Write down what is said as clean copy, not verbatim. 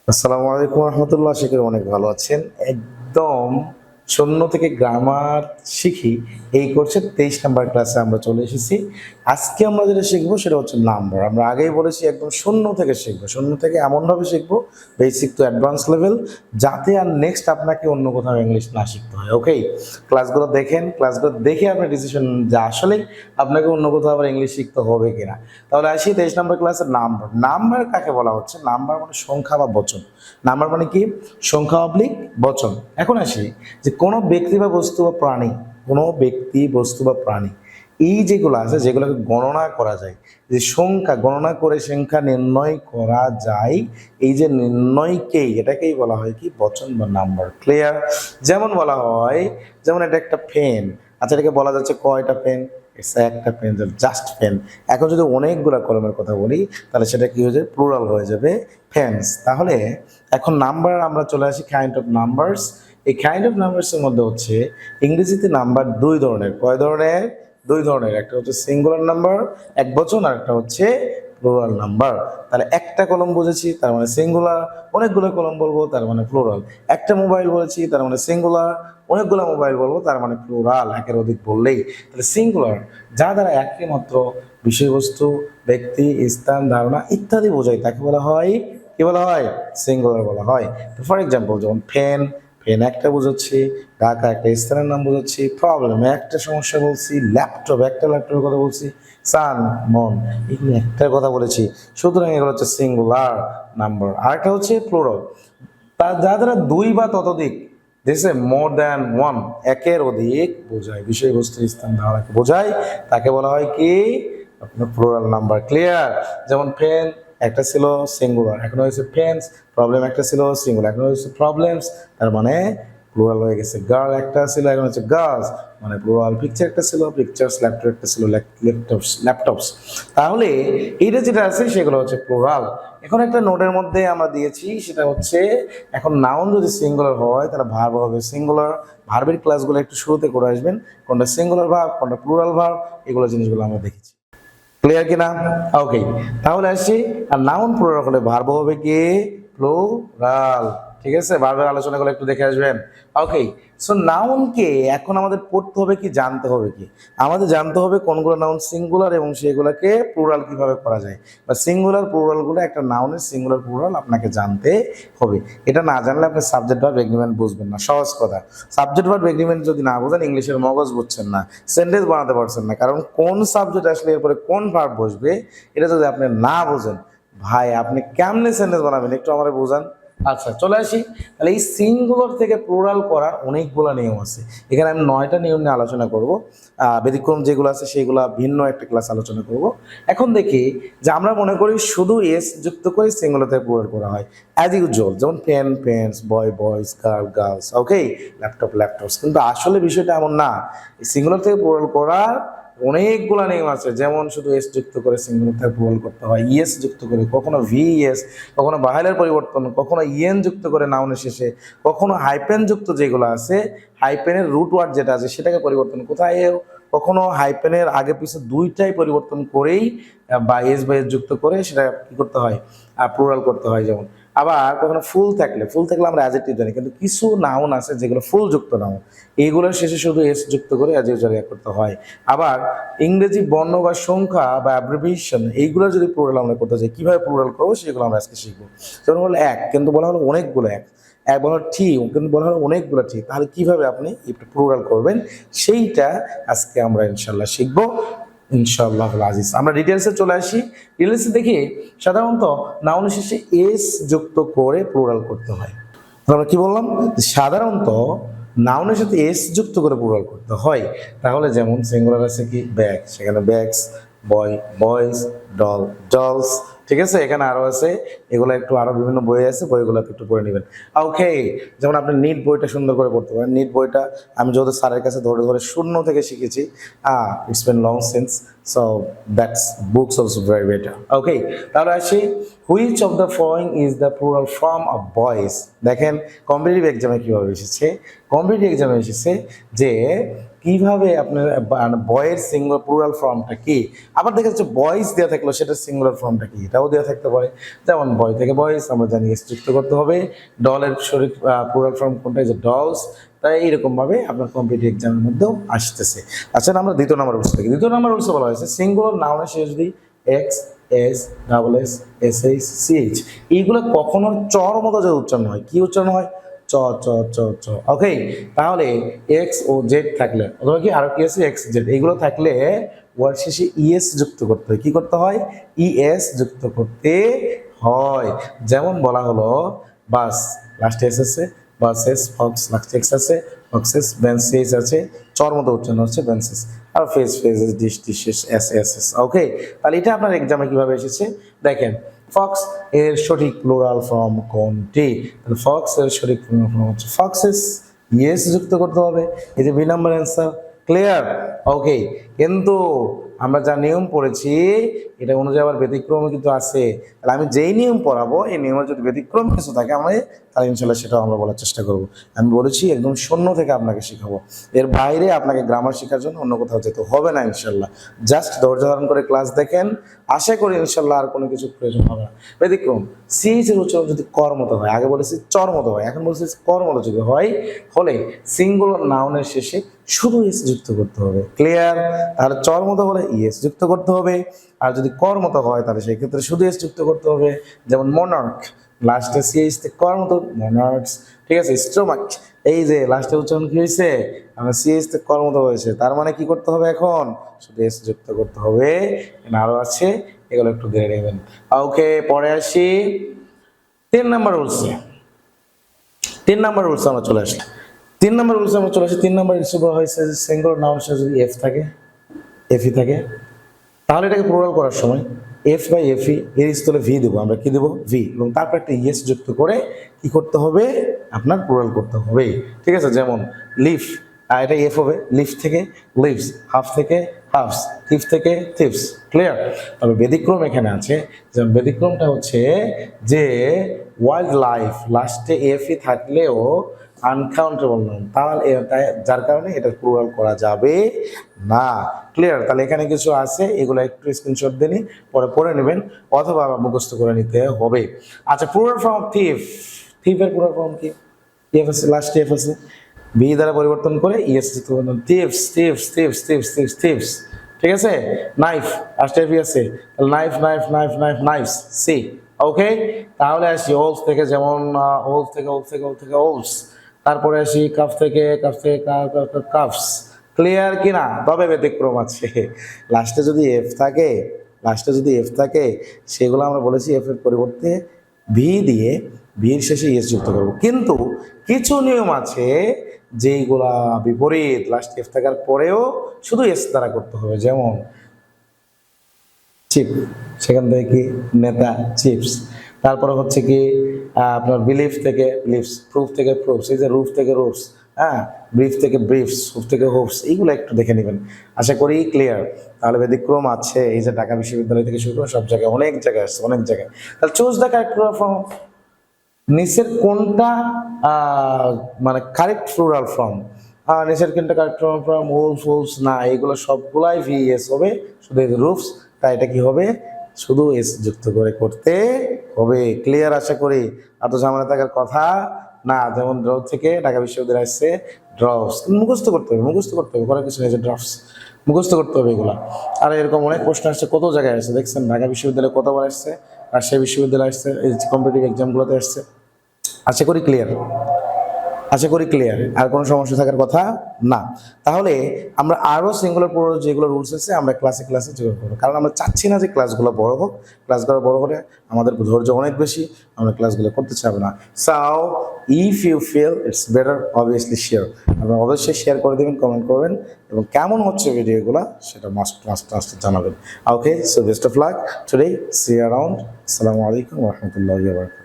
আসসালামু আলাইকুম রহমতুল্লাহ। আশা করি অনেক ভালো আছেন। একদম শূন্য থেকে গ্রামার শিখি এই কোর্সের 23 নাম্বার ক্লাসে আমরা চলে এসেছি। আজকে আমরা যেটা শিখবো সেটা হচ্ছে নাম্বার। আমরা আগেই বলেছি একদম শূন্য থেকে শিখবো, শূন্য থেকে এমনভাবে শিখবো বেসিক টু অ্যাডভান্স লেভেল, যাতে আর নেক্সট আপনাকে অন্য কোথাও ইংলিশ না শিখতে হয়। ওকে, ক্লাসগুলো দেখেন, ক্লাসগুলো দেখে আপনি ডিসিশন যে আসলেই আপনাকে অন্য কোথাও আবার ইংলিশ শিখতে হবে কিনা। তাহলে আসি 23 নম্বর ক্লাসের নাম্বার। নাম্বার কাকে বলা হচ্ছে? নাম্বার মানে সংখ্যা বা বচন। নাম্বার মানে কি? সংখ্যা অবলিক বচন। এখন আসি যে কোনো ব্যক্তি বা বস্তু বা প্রাণী, কোনো ব্যক্তি বস্তু বা প্রাণী এই যেগুলো আছে যেগুলোকে গণনা করা যায়, যে সংখ্যা গণনা করে সংখ্যা নির্ণয় করা যায়, এই যে নির্ণয়কেই এটাকেই বলা হয় কি? বচন বা নাম্বার। ক্লিয়ার? যেমন বলা হয়, যেমন এটা একটা পেন। আচ্ছা, এটাকে বলা যাচ্ছে কয়টা পেন? একটা পেন, জাস্ট পেন। এখন যদি অনেকগুলা কলমের কথা বলি তাহলে সেটা কি হয়ে যাবে? প্লুরাল হয়ে যাবে, পেন্স। তাহলে এখন নাম্বার আমরা চলে আসি কাইন্ড অফ নাম্বারস। এই কাইন্ড অফ নাম্বারসের মধ্যে হচ্ছে ইংরেজিতে নাম্বার দুই ধরনের। কয় ধরনের? দুই ধরনের। একটা হচ্ছে সিঙ্গুলার নাম্বার, এক বচন, আর একটা হচ্ছে প্লুরাল নাম্বার। তাহলে একটা কলম বুঝেছি তার মানে সিঙ্গুলার, অনেকগুলো কলম বলবো তার মানে প্লুরাল। একটা মোবাইল বলেছি তার মানে সিঙ্গুলার, অনেকগুলো মোবাইল বলবো তার মানে প্লুরাল। একের অধিক বললেই তাহলে সিঙ্গুলার, যা দ্বারা একটি মাত্র বিষয়বস্তু, ব্যক্তি, স্থান, ধারণা ইত্যাদি বোঝায় তাকে বলা হয় কি? বলা হয় সিঙ্গুলার বলা হয়। ফর এক্সাম্পল, যেমন ফ্যান, ফ্যান একটা বোঝাচ্ছি, ঢাকা একটা স্থানের নাম বোঝাচ্ছি, প্রবলেম একটা সমস্যা বলছি, ল্যাপটপ একটা ল্যাপটপের কথা বলছি, সান মন এগুলো একটার কথা বলেছি। সুতরাং এগুলো হচ্ছে সিঙ্গুলার নাম্বার। আরেকটা হচ্ছে প্লুরাল, তার যা দ্বারা দুই বা ততোধিক, this A more than one, একের অধিক বোঝায়, বিষয়বস্তু, স্থান, ধারণাকে বোঝায়, তাকে বলা হয় কি? আপনার প্লুরাল নাম্বার। ক্লিয়ার? যেমন পেন একটা ছিল সিঙ্গুলার, এখন হয়েছে পেন্স। প্রবলেম একটা ছিল সিঙ্গুলার, এখন হয়েছে প্রবলেমস, তার মানে প্লুরাল হয়ে গেছে। গার্ল একটা ছিল, এখন হচ্ছে গার্লস, মানে প্লুরাল। পিকচার একটা ছিল, পিকচার্স। ল্যাপটপ একটা ছিল, ল্যাপটপস, ল্যাপটপস। তাহলে এইটা যেটা আছে সেগুলো হচ্ছে প্লুরাল। এখন একটা নোটের মধ্যে আমরা দিয়েছি, সেটা হচ্ছে এখন নাউন যদি সিঙ্গুলার হয় তাহলে ভার্ব হবে সিঙ্গুলার। ভার্বের ক্লাসগুলো একটু শুরুতে করে আসবেন, কোনটা সিঙ্গুলার ভার্ব কোনটা প্লুরাল ভার্ব, এগুলো জিনিসগুলো আমরা দেখেছি। ক্লিয়ার কিনা? ওকে, তাহলে আসছি। আর নাউন প্লুরাল হলে ভার্ব হবে কি? প্লুরাল। ঠিক আছে, ভার্বের আলোচনাগুলো একটু দেখে আসবেন। ওকে, সো নাউনকে এখন আমাদের পড়তে হবে কি, জানতে হবে কি? আমাদের জানতে হবে কোনগুলো নাউন সিঙ্গুলার এবং সেগুলোকে প্লুরাল কিভাবে করা যায়, বা সিঙ্গুলার প্লুরালগুলো একটা নাউনের সিঙ্গুলার প্লুরাল আপনাকে জানতে হবে। এটা না জানলে আপনি সাবজেক্ট ভার্ব এগ্রিমেন্ট বুঝবেন না। সহজ কথা, সাবজেক্ট ভার্ব এগ্রিমেন্ট যদি না বোঝেন, ইংলিশের মগজ বুঝছেন না, সেন্টেন্স বানাতে পারছেন না। কারণ কোন সাবজেক্ট আসলে এরপরে কোন ভার্ব বসবে এটা যদি আপনি না বোঝেন, ভাই আপনি কেমনে সেন্টেন্স বানাবেন? একটু আমার বোঝান। আচ্ছা, চলে আসি। তাহলে এই সিঙ্গুলার থেকে প্লুরাল করার অনেকগুলো নিয়ম আছে। এখানে আমি 9টা নিয়ম নিয়ে আলোচনা করব। ব্যতিক্রম যেগুলো আছে সেগুলো ভিন্ন একটা ক্লাস আলোচনা করব। এখন দেখি যে আমরা মনে করি শুধু এস যুক্ত করে সিঙ্গুলার থেকে প্লুরাল করা হয় অ্যাজ ইউজুয়াল, যেমন পেন পেন্স, বয় বয়স, গার্ল গার্লস, ওকে, ল্যাপটপ ল্যাপটপস। কিন্তু আসলে বিষয়টা এমন না। সিঙ্গুলার থেকে প্লুরাল করার অনেকগুলো নিয়ম আছে। যেমন শুধু এস যুক্ত করে সিঙ্গুলার থেকে প্লুরাল করতে হয়, ইএস যুক্ত করে, কখনো ভিএস, কখনো বাহাইলের পরিবর্তন, কখনো ইএন যুক্ত করে নাউনের শেষে, কখনো হাইপেন যুক্ত যেগুলো আছে, হাইপেনের রুট ওয়ার্ড যেটা আছে সেটাকে পরিবর্তন কোথায়, কখনো হাইপেনের আগে পিছে দুইটাই পরিবর্তন করেই বা এস বা এস যুক্ত করে সেটা কি করতে হয়, প্লুরাল করতে হয়। যেমন আবার কখনো ফুল থাকলে, ফুল থাকলে আমরা অ্যাডজেক্টিভ জানি, কিন্তু কিছু নাউন আছে যেগুলো ফুল যুক্ত নাউন, এইগুলোর শেষে শুধু এস যুক্ত করে অ্যাডজেক্টিভ করতে হয়। আবার ইংরেজি বর্ণ বা সংখ্যা বা অ্যাব্রিভিয়েশন এইগুলো যদি প্লুরাল আমরা করতে চাই, কিভাবে প্লুরাল করবো সেগুলো আমরা আজকে শিখবো। যেমন হলো এক, কিন্তু বলা হলো অনেকগুলো এক। এক বলা হলো টি, কিন্তু বলা হলো অনেকগুলো টি। তাহলে কিভাবে আপনি একটু প্লুরাল করবেন সেইটা আজকে আমরা ইনশাল্লাহ শিখবো। ইনশাআল্লাহ আজিজ, আমরা ডিটেলসে চলে আসি। ডিটেলসে দেখি সাধারণত নাউন শেষে এস যুক্ত করে প্লুরাল করতে হয়। আমরা কি বললাম? সাধারণত নাউনের সাথে এস যুক্ত করে প্লুরাল করতে হয়। তাহলে যেমন সিঙ্গুলার আছে কি ব্যাগ, সেখানে ব্যাগস, বয় বয়স, ডল ডলস। ঠিক আছে, এখানে আরো আছে, এগুলো একটু আরো বিভিন্ন বই আছে, বইগুলো একটু পড়ে নেবেন। ওকে, যেমন আপনি নিট বইটা সুন্দর করে পড়তে পারেন। নিট বইটা আমি যত স্যারের কাছে ধরে ধরে শূন্য থেকে শিখেছি। It's been long since, so that's books also very better. Okay, তাহলে আসি, which of the following is the plural form of boys. দেখেন কম্পিটিটিভ এক্সামে কীভাবে এসেছে, কম্পিটিটিভ এক্সামে এসেছে যে কিভাবে আপনার বয়ের সিঙ্গুলার প্লুরাল ফর্মটা কি, আবার দেখা যাচ্ছে বয়েজ দেওয়া থাকলো সেটা সিঙ্গুলার ফর্মটা কি, এটাও দেওয়া থাকতে পারে। যেমন বয় থেকে বয়েজ আমরা জানি এস যুক্ত করতে হবে, ডলের শরীর প্লুরাল ফর্ম কোনটা, যে ডলস। তাই এইরকম ভাবে আপনার কম্পিটিটিভ এক্সামের মধ্যেও আসতেছে। আচ্ছা, আমরা দ্বিতীয় নাম্বার রুলস দেখি। দ্বিতীয় নাম্বার রুলসে বলা হয়েছে সিঙ্গুলার নাউনের শেষে যদি X, S, double S, S H, C H এইগুলো কখনো চর মতো যে উচ্চারণ হয়, কি উচ্চারণ হয়, চ চ চ চ। ওকে, তাহলে এক্স ও জেড থাকলে অথবা কি আরো কি আছে এক্স জেড, এইগুলো থাকলে ওয়ার্ড শেষে ইএস যুক্ত করতে হয়। কি করতে হয়, ইএস যুক্ত করতে হয়। যেমন বলা হলো বাস, লাস্টে এস আছে, বাসেস, ফক্স লাস্টে এক্স আছে, ফক্সেস, বেঞ্চেস আছে, চর মতো উচ্চারণ হচ্ছে বেঞ্চেস, আর face faces, dish dishes, S S S. Okay, তাহলে এটা আপনার এক্সামে কিভাবে এসেছে দেখেন। ফক্স এর সঠিক প্লুরাল ফর্ম কোনটি, তাহলে ফক্স এর সঠিক প্লুরাল ফর্ম হচ্ছে ফক্সেস, ইয়েস যুক্ত করতে হবে। এই যে বি নাম্বার অ্যান্সার, ক্লিয়ার। ওকে, কিন্তু আমরা যা নিয়ম পড়েছি এটা অনুযায়ী আবার ব্যতিক্রম কিন্তু আছে। তাহলে আমি যেই নিয়ম পড়াবো এই নিয়মের যদি ব্যতিক্রম কিছু থাকে আমাদের, তাহলে ইনশাল্লাহ সেটাও আমরা বলার চেষ্টা করব। আমি বলেছি একদম শূন্য থেকে আপনাকে শেখাবো, এর বাইরে আপনাকে গ্রামার শেখার জন্য অন্য কোথাও যেতে হবে না ইনশাল্লাহ। জাস্ট ধৈর্য ধারণ করে ক্লাস দেখেন, আশা করি ইনশাল্লাহ আর কোনো কিছু প্রয়োজন হবে না। ব্যতিক্রম, সিএইচ এর উচ্চারণ যদি কর মতো হয়, আগে বলেছি চর মতো হয়, এখন বলছি কর মতো যদি হয়, হলে সিঙ্গুলার নাউনের শেষে শুধু এস যুক্ত করতে হবে। ক্লিয়ার? তাহলে চর মতো হলে ইএস যুক্ত করতে হবে, আর যদি কর মতো হয় তাহলে সেই ক্ষেত্রে শুধু এস যুক্ত করতে হবে। যেমন মনার্ক, লাস্টে সিএইচ তে কর মতো, মনার্কস। ঠিক আছে, স্টোমাক, এই যে লাস্টে উচ্চারণ কি হয়েছে, আমরা সিএইচ তে কর মতো হয়েছে, তার মানে কি করতে হবে এখন, শুধু এস যুক্ত করতে হবে। আরো আছে, এগুলো একটু দেখে নেবেন। ওকে, পরে আসি 3 নাম্বার রুলসে। 3 নাম্বার রুলসে আমরা চলে আসি। 3 নাম্বার রুলসে আমরা চলে আসি। 3 নাম্বার রুলসে বলা হয়েছে যে সিঙ্গুলার নাউন শেষে যদি এফ থাকে, এফই থাকে, তাহলে এটাকে প্লুরাল করার সময় এফ বাই এফই এর স্থলে ভি দেবো, আমরা কি দেবো, ভি, এবং তারপর একটা ইএস যুক্ত করে কি করতে হবে, আপনার প্লুরাল করতে হবে। ঠিক আছে, যেমন লিফ, এটা এফ হবে, লিফ থেকে লিভস, হাফ থেকে হাফস, থিফ থেকে থিপস। ক্লিয়ার? তবে ব্যতিক্রম এখানে আছে, যেমন ব্যতিক্রমটা হচ্ছে যে ওয়াইল্ড লাইফ লাস্টে এফই থাকলেও আনকাউন্টেবল নাউন, তাহলে যার কারণে এটা প্লুরাল করা যাবে না। ক্লিয়ার? তাহলে এখানে কিছু আছে, এগুলো একটু স্ক্রিনশট দিন, পরে পড়ে নেবেন অথবা মুখস্থ করে নিতে হবে। আচ্ছা, প্লুরাল ফর্ম থিফ, থিফের প্লুরাল ফর্ম কি, এফ আছে, লাস্টে এফ আছে, বি দ্বারা পরিবর্তন করে ইএস থিপস, থিপস, থিপস, থিপস, থিপস, থিপস। ঠিক আছে, নাইফ, লাস্টে এফ আছে, knife, knife, knife, knife, knifes, C. Okay, তাহলে আসি ওলস থেকে, যেমন ওলস থেকে, ওলস থেকে, ওলস থেকে ওলস। তারপরে আসি কাফ থেকে, কাফ থেকে কাফস। ক্লিয়ার কিনা? তবে ব্যতিক্রম আছে, লাস্টে যদি এফ থাকে, লাস্টে যদি এফ থাকে সেগুলো আমরা বলেছি এফ এর পরিবর্তে ভি দিয়ে ভির শেষে ইএস যুক্ত করবো। কিন্তু কিছু নিয়ম আছে যেইগুলা বিপরীত, লাস্টে এফ থাকার পরেও শুধু এস দ্বারা করতে হবে। যেমন চিপ, সেখান থেকে কি নেতা, চিপস। তারপরে হচ্ছে কি আপনার বিলিফ থেকে লিভস, প্রুফ থেকে প্রুফস, এই যে রুফ থেকে রুফস, হ্যাঁ, ব্রিফ থেকে ব্রিফস, হুফ থেকে হুফস, এইগুলো একটু দেখে নেবেন, আশা করি ক্লিয়ার। তাহলে ব্যতিক্রম আছে, এই যে ঢাকা বিশ্ববিদ্যালয় থেকে শুরু করে সব জায়গায়, অনেক জায়গায় আসছে, অনেক জায়গায়। তাহলে choose the correct plural form, নিচের কোনটা মানে কারেক্ট প্লুরাল ফর্ম, নিচের কোনটা কারেক্ট প্লুরাল ফর্ম, ওলস, ওলস না, এগুলো সবগুলাই ভিএস হবে, শুধু রুফস, তাই এটা কি হবে, শুধু এস যুক্ত করে করতে হবে। ক্লিয়ার? আশা করি এত ঝামেলা থাকার কথা না। যেমন ড্র থেকে ঢাকা বিশ্ববিদ্যালয় আসছে ড্রপস, মুখস্থ করতে হবে, মুখস্থ করতে হবে, করার কিছু নেই, যে ড্রপস মুখস্থ করতে হবে এগুলা। আর এরকম অনেক প্রশ্ন আসছে, কত জায়গায় আসছে দেখছেন, ঢাকা বিশ্ববিদ্যালয় কতবার আসছে, রাজশাহী বিশ্ববিদ্যালয় আসছে, এই কম্পিটিটিভ এক্সামগুলোতে আসছে। আশা করি ক্লিয়ার, আশা করি ক্লিয়ার, আর কোনো সমস্যা থাকার কথা না। তাহলে আমরা আরও সিঙ্গুলার প্লুরাল যেগুলো রুলস আছে আমরা ক্লাসে ক্লাসে যোগ করবো, কারণ আমরা চাচ্ছি না যে ক্লাসগুলো বড় হোক। ক্লাসগুলো বড় হলে আমাদের ধৈর্য অনেক বেশি, আমরা ক্লাসগুলো করতে চাবো না। So if you feel it's better, obviously share, আপনারা অবশ্যই শেয়ার করে দেবেন, কমেন্ট করবেন, এবং কেমন হচ্ছে ভিডিওগুলো সেটা মাস্ট মাস্ট মাস্ট জানাবেন। Okay, so best of luck today, see you around. আসসালামু আলাইকুম ওয়া রাহমাতুল্লাহি ওয়া বারাকাতুহু।